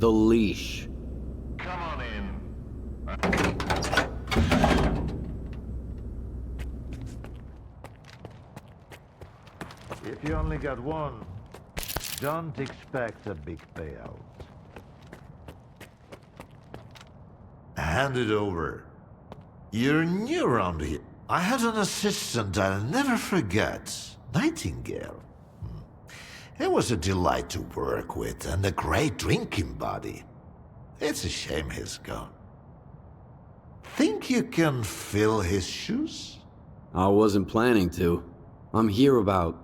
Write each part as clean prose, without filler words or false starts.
The leash. Come on in. If you only got one, don't expect a big payout. Hand it over. You're new around here. I had an assistant I'll never forget. Nightingale. It was a delight to work with and a great drinking buddy. It's a shame he's gone. Think you can fill his shoes? I wasn't planning to. I'm here about...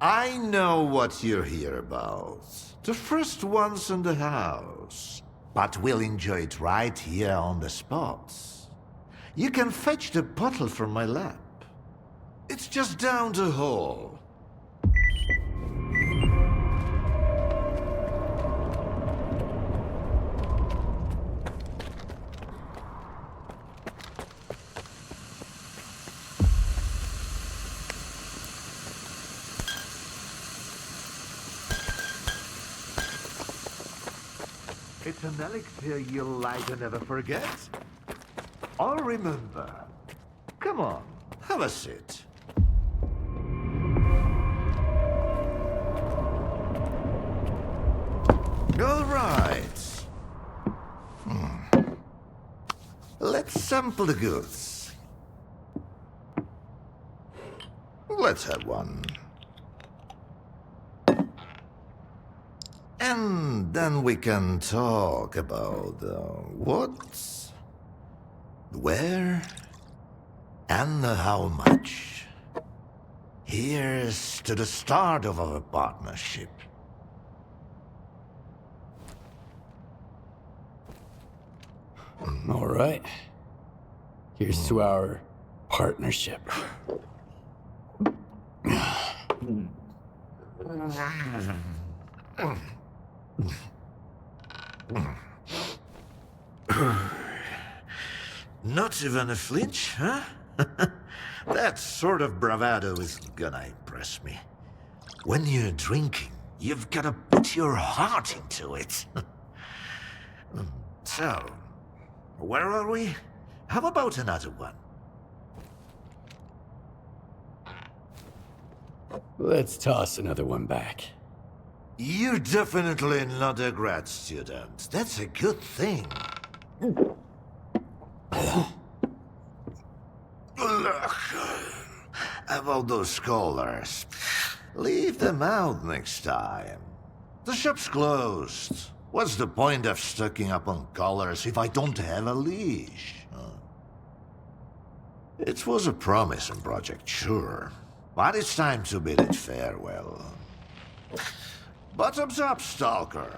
I know what you're here about. The first ones in the house. But we'll enjoy it right here on the spot. You can fetch the bottle from my lab. It's just down the hall. It's an elixir you'll light and never forget. I'll remember. Come on, have a sit. All right. Let's sample the goods. Let's have one. And then we can talk about what, where, and how much. Here's to the start of our partnership. All right. Here's to our partnership. Not even a flinch, huh? That sort of bravado isn't gonna impress me. When you're drinking, you've gotta put your heart into it. So, where are we? How about another one? Let's toss another one back. You're definitely not a grad student. That's a good thing. About those scholars. Leave them out next time. The shop's closed. What's the point of stocking up on collars if I don't have a leash? It was a promising project, sure. But it's time to bid it farewell. Bottoms up, Stalker.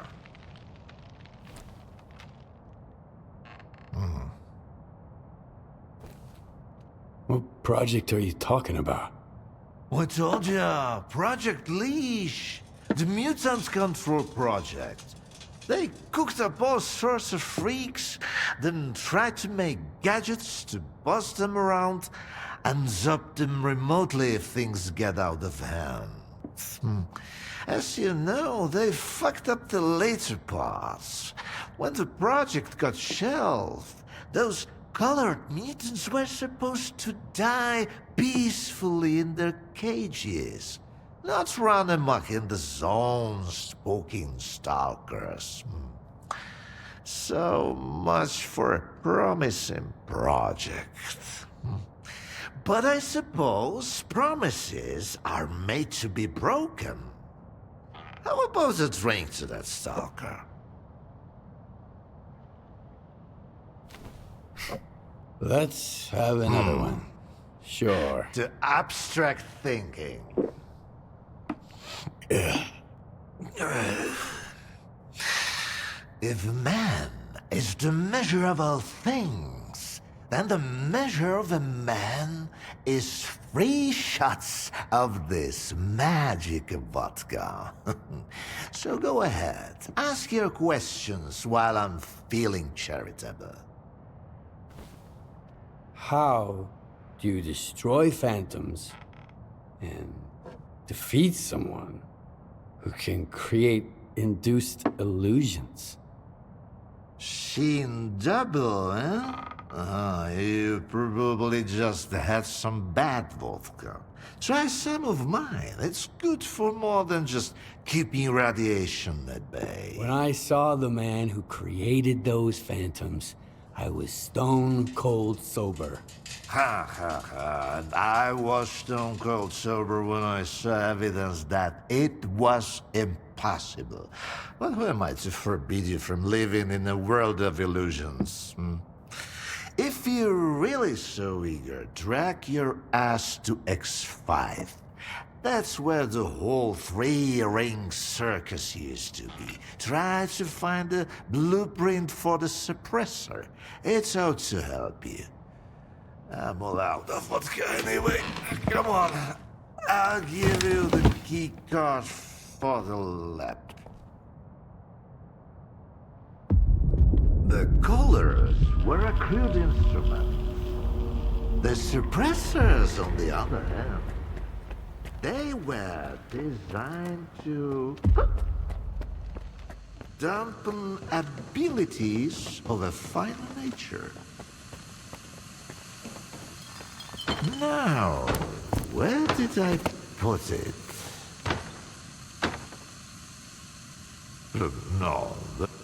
What project are you talking about? I told ya, Project Leash. The Mutants Control Project. They cooked up all sorts of freaks, then tried to make gadgets to boss them around and zap them remotely if things get out of hand. As you know, they fucked up the later parts. When the project got shelved, those colored mutants were supposed to die peacefully in their cages, not run amok in the zones poking stalkers. So much for a promising project. But I suppose promises are made to be broken. How about a drink to that stalker? Let's have another one. Sure. To abstract thinking. If man is the measure of all things, then the measure of a man is 3 shots of this magic vodka. So go ahead, ask your questions while I'm feeling charitable. How do you destroy phantoms and defeat someone who can create induced illusions. Seen double, eh? You probably just had some bad vodka. Try some of mine. It's good for more than just keeping radiation at bay. When I saw the man who created those phantoms, I was stone cold sober. Ha ha ha. And I was stone cold sober when I saw evidence that it was impossible. But who am I to forbid you from living in a world of illusions? If you're really so eager, drag your ass to X5. That's where the whole three-ring circus used to be. Try to find a blueprint for the suppressor. It's out to help you. I'm all out of vodka anyway. Come on. I'll give you the key card for the laptop. The colors were a crude instrument. The suppressors, on the other hand, they were designed to dampen abilities of a finer nature. Now, where did I put it? No.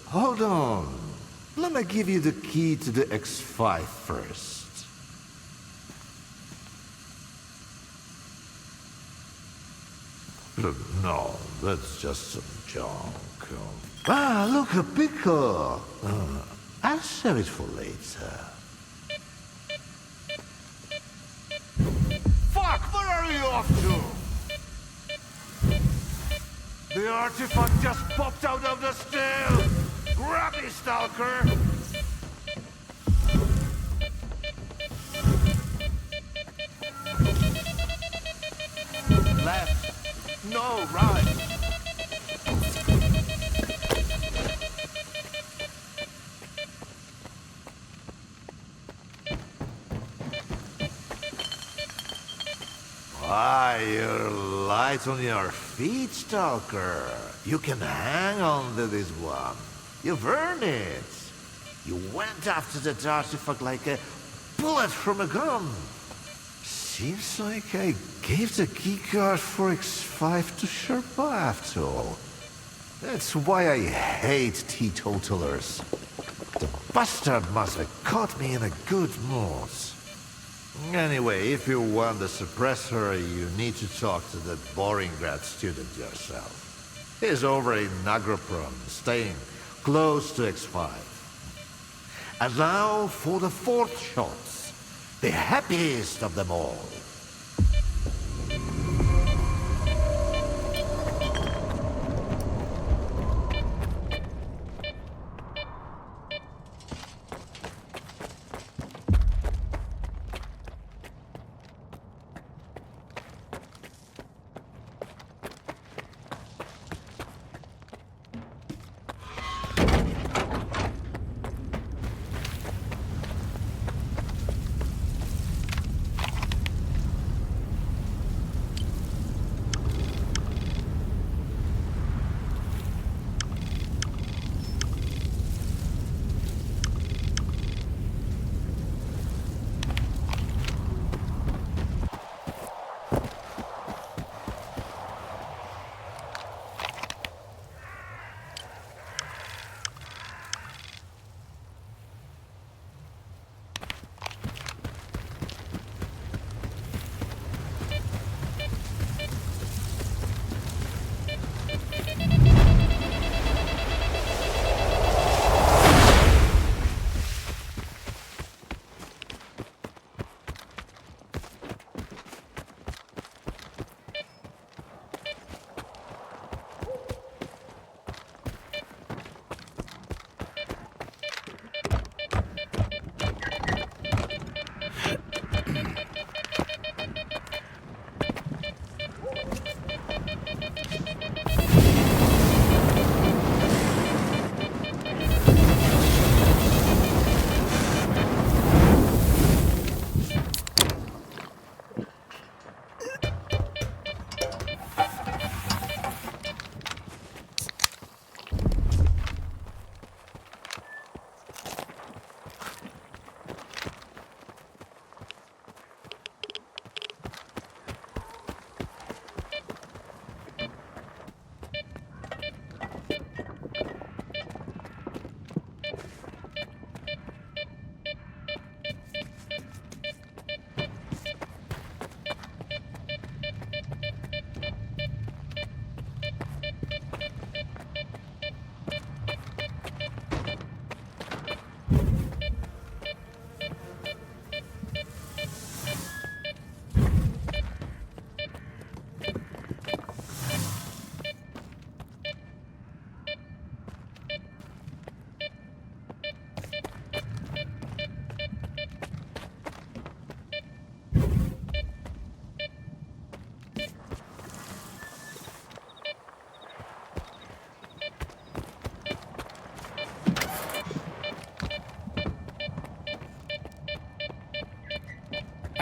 Hold on. Let me give you the key to the X5 first. No, that's just some junk. Ah, look, a pickle. I'll save it for later. Fuck, where are you off to? The artifact just popped out of the still! Grab me, Stalker! Left. No, right. Why, you're light on your feet, Stalker. You can hang on to this one. You've earned it. You went after that artifact like a bullet from a gun. Seems like I gave the keycard for X5 to Shcherba after all. That's why I hate teetotalers. The bastard must have caught me in a good mood. Anyway, if you want the suppressor, you need to talk to that boring grad student yourself. He's over in Agroprom, staying close to X5. And now for the fourth shot, the happiest of them all.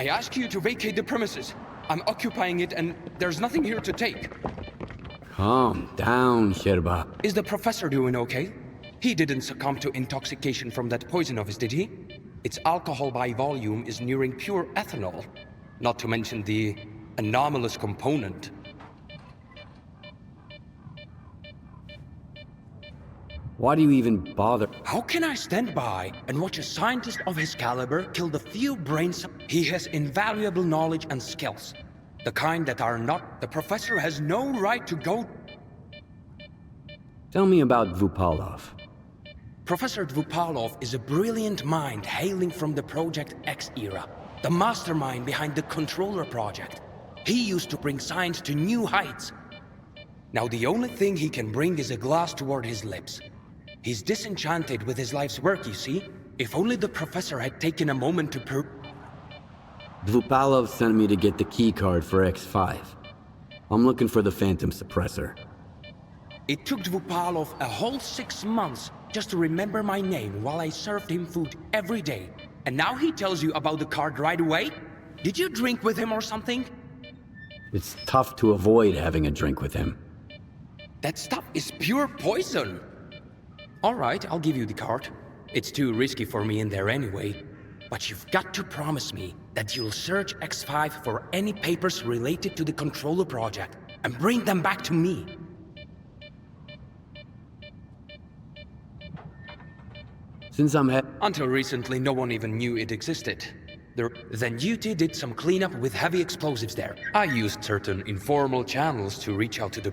I ask you to vacate the premises. I'm occupying it and there's nothing here to take. Calm down, Shcherba. Is the professor doing okay? He didn't succumb to intoxication from that poison of his, did he? Its alcohol by volume is nearing pure ethanol. Not to mention the anomalous component. Why do you even bother? How can I stand by and watch a scientist of his caliber kill the few brains? He has invaluable knowledge and skills. The kind that are not... The professor has no right to go... Tell me about Dvupalov. Professor Dvupalov is a brilliant mind hailing from the Project X era. The mastermind behind the Controller Project. He used to bring science to new heights. Now the only thing he can bring is a glass toward his lips. He's disenchanted with his life's work, you see? If only the professor had taken a moment to Dvupalov sent me to get the keycard for X5. I'm looking for the Phantom Suppressor. It took Dvupalov a whole 6 months just to remember my name while I served him food every day. And now he tells you about the card right away? Did you drink with him or something? It's tough to avoid having a drink with him. That stuff is pure poison! Alright, I'll give you the card. It's too risky for me in there anyway. But you've got to promise me that you'll search X5 for any papers related to the Controller Project and bring them back to me. Since I'm Until recently, no one even knew it existed. Then UT did some cleanup with heavy explosives there. I used certain informal channels to reach out to the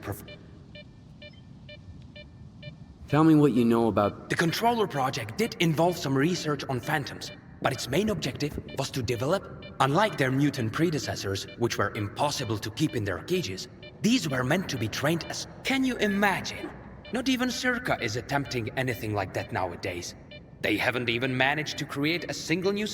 Tell me what you know about... The Controller Project did involve some research on phantoms, but its main objective was to develop, unlike their mutant predecessors, which were impossible to keep in their cages, these were meant to be trained as... Can you imagine? Not even Circa is attempting anything like that nowadays. They haven't even managed to create a single new...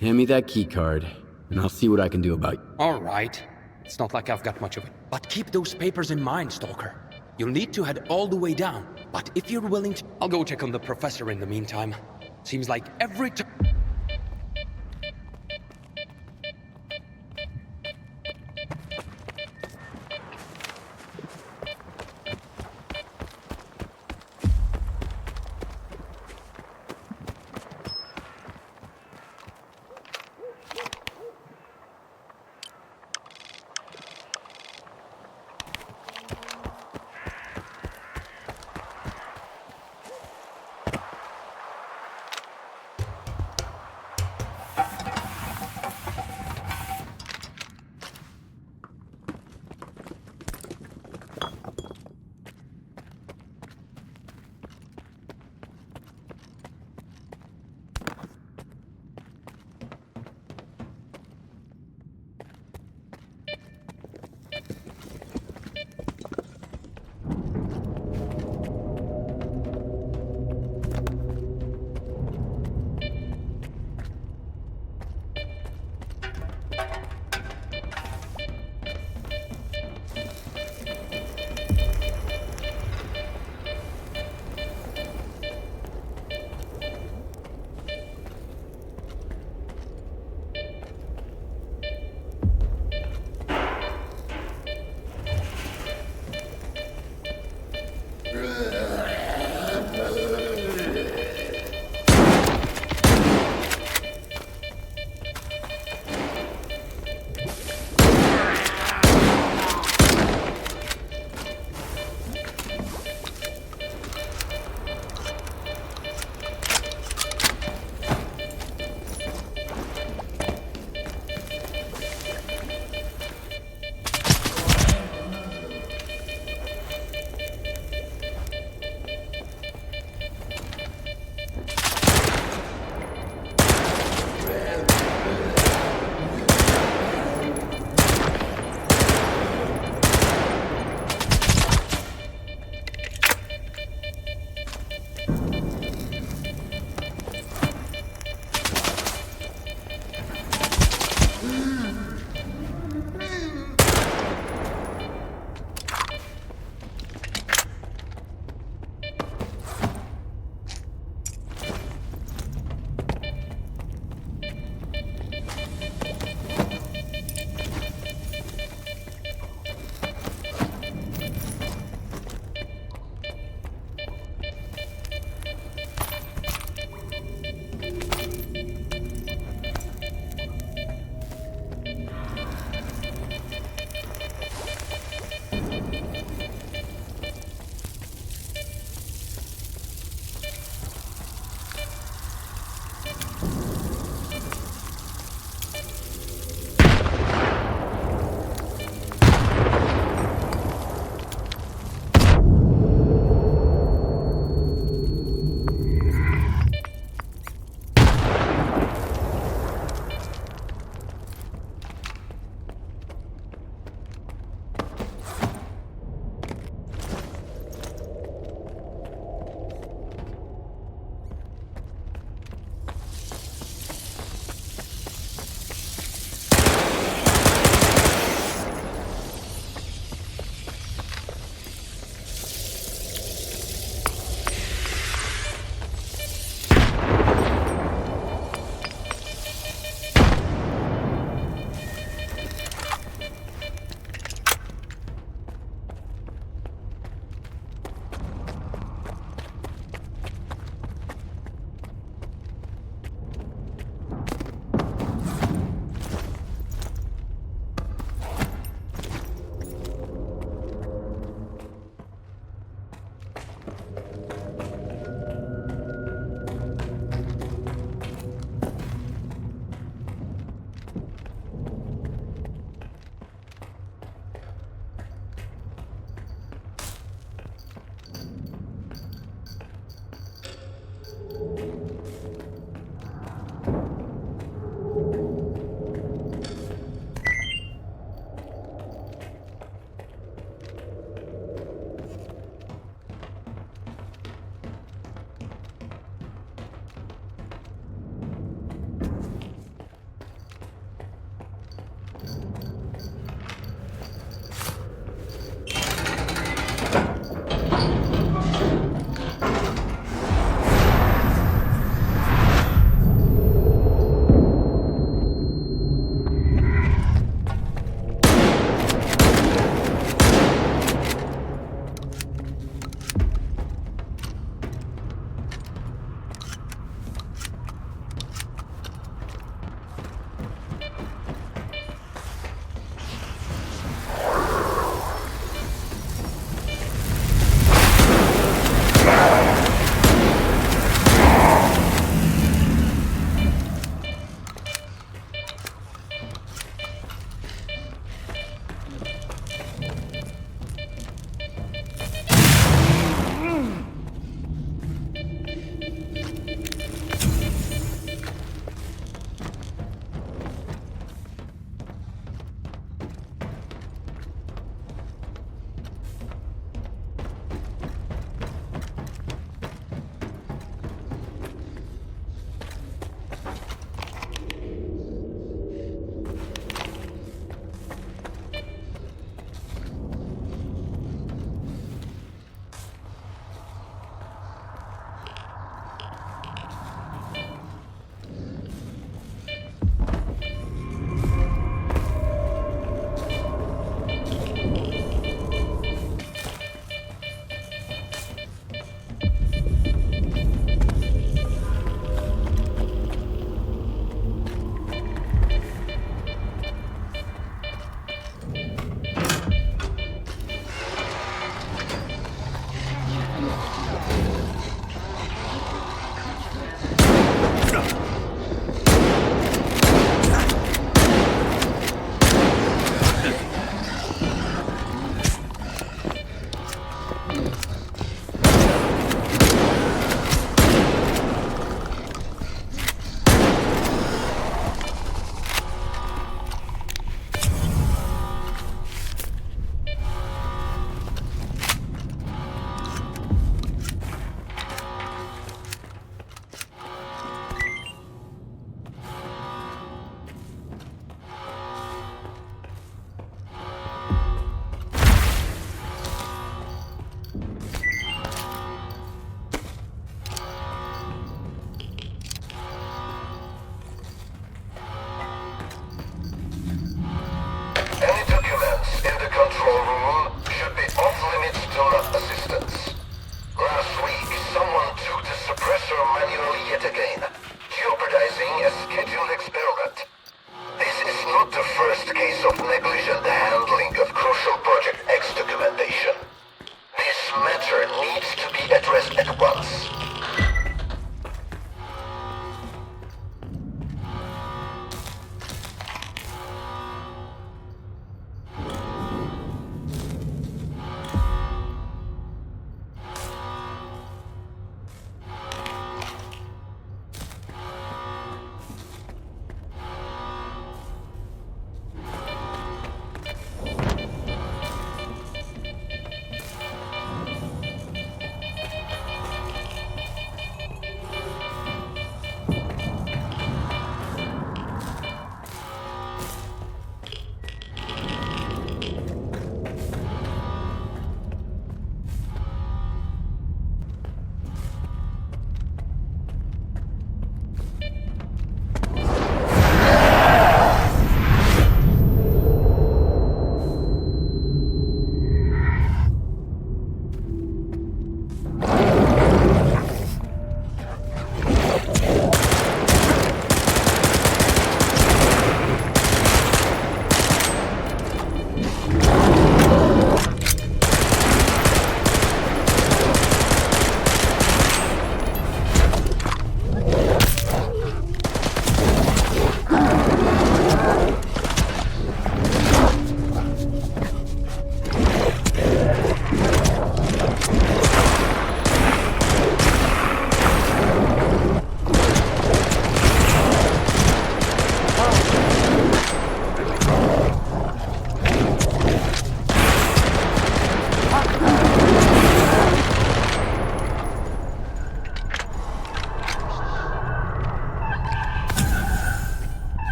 Hand me that keycard, and I'll see what I can do about it. Alright. It's not like I've got much of it. But keep those papers in mind, Stalker. You'll need to head all the way down, but if you're willing to... I'll go check on the professor in the meantime. Seems like every time...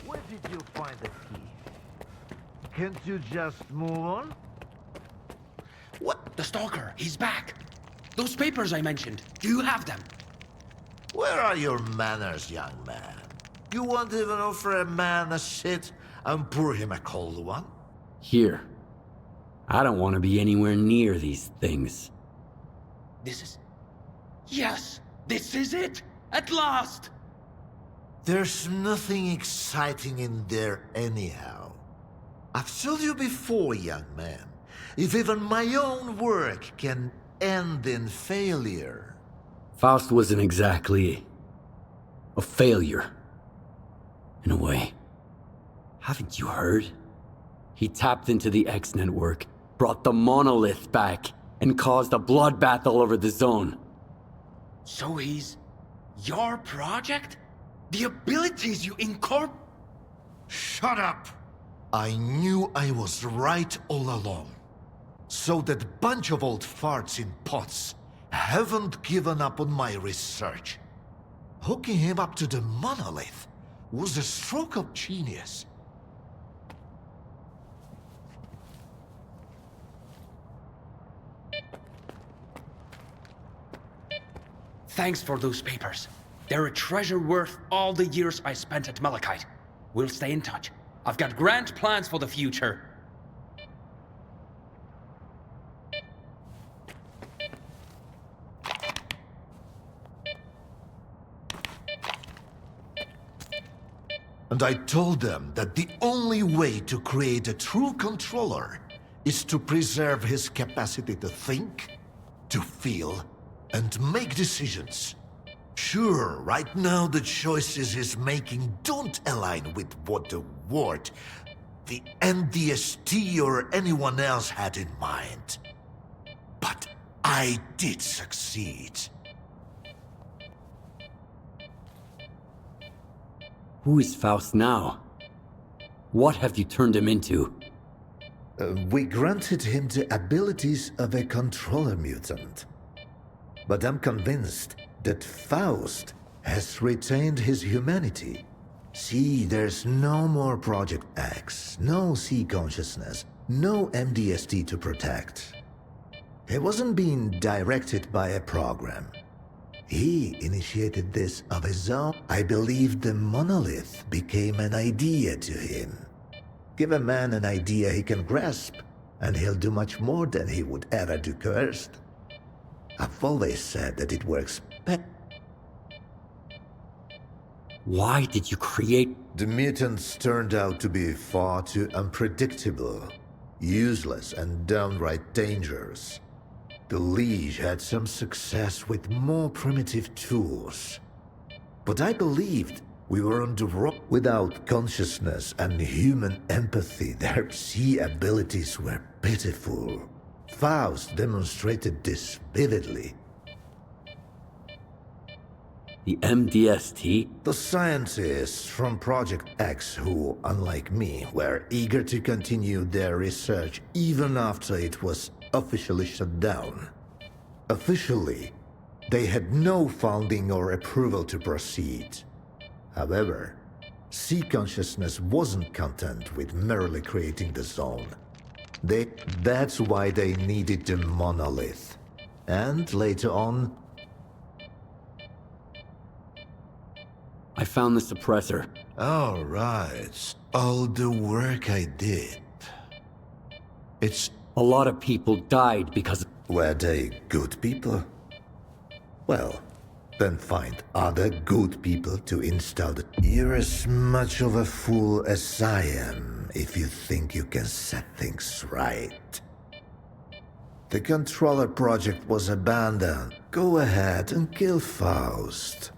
Where did you find the key? Can't you just move on? What? The Stalker, he's back. Those papers I mentioned, do you have them? Where are your manners, young man? You won't even offer a man a shit and pour him a cold one? Here. I don't want to be anywhere near these things. This is... Yes! This is it! At last! There's nothing exciting in there anyhow. I've told you before, young man, if even my own work can end in failure... Faust wasn't exactly... a failure. In a way. Haven't you heard? He tapped into the X network, brought the monolith back, and caused a bloodbath all over the zone. So he's... your project? The abilities you incorporate... Shut up! I knew I was right all along. So that bunch of old farts in pots haven't given up on my research. Hooking him up to the monolith was a stroke of genius. Thanks for those papers. They're a treasure worth all the years I spent at Malachite. We'll stay in touch. I've got grand plans for the future. And I told them that the only way to create a true controller is to preserve his capacity to think, to feel, and make decisions. Sure, right now the choices he's making don't align with what the Ward, the NDST or anyone else had in mind. But I did succeed. Who is Faust now? What have you turned him into? We granted him the abilities of a controller mutant. But I'm convinced that Faust has retained his humanity. See, there's no more Project X, no C consciousness, no MDST to protect. He wasn't being directed by a program. He initiated this of his own. I believe the monolith became an idea to him. Give a man an idea he can grasp, and he'll do much more than he would ever do coerced. I've always said that it works better. Why did you create... The mutants turned out to be far too unpredictable, useless, and downright dangerous. The Liege had some success with more primitive tools. But I believed we were on the road. Without consciousness and human empathy, their C abilities were pitiful. Faust demonstrated this vividly. the MDST? The scientists from Project X who, unlike me, were eager to continue their research even after it was officially shut down. Officially, they had no funding or approval to proceed. However, C consciousness wasn't content with merely creating the zone. That's why they needed the monolith. And later on, I found the suppressor. all right, all the work I did. It's... A lot of people died because... Were they good people? Well, then find other good people to install the... You're as much of a fool as I am if you think you can set things right. The controller project was abandoned. Go ahead and kill Faust.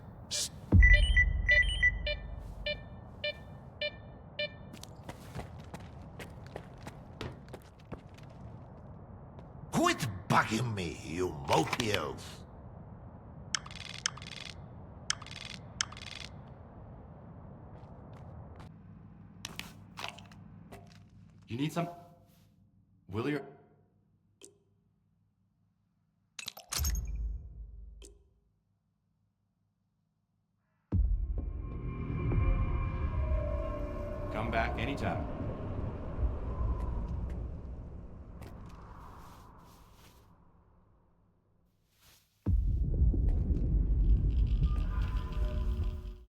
Quit bugging me, you mopey elf. You need some? Willie? Come back anytime.